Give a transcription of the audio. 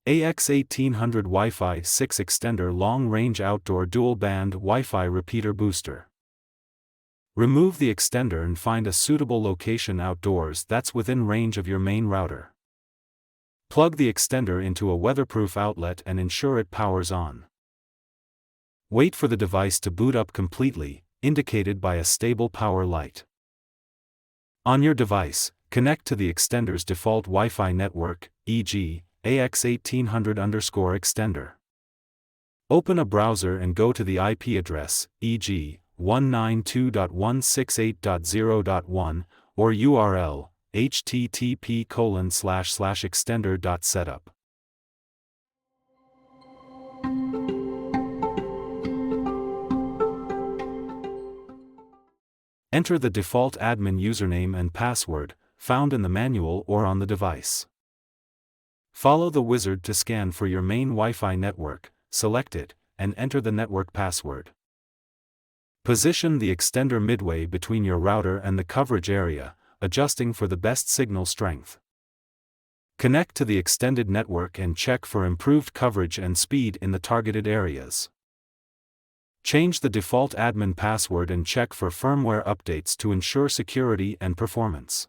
AX1800 Wi-Fi 6 Extender Long-Range Outdoor Dual-Band Wi-Fi Repeater Booster. Remove the extender and find a suitable location outdoors that's within range of your main router. Plug the extender into a weatherproof outlet and ensure it powers on. Wait for the device to boot up completely, indicated by a stable power light. On your device, connect to the extender's default Wi-Fi network, e.g., AX1800_extender. Open a browser and go to the IP address, e.g., 192.168.0.1, or URL, http://extender.setup. Enter the default admin username and password, found in the manual or on the device. Follow the wizard to scan for your main Wi-Fi network, select it, and enter the network password. Position the extender midway between your router and the coverage area, adjusting for the best signal strength. Connect to the extended network and check for improved coverage and speed in the targeted areas. Change the default admin password and check for firmware updates to ensure security and performance.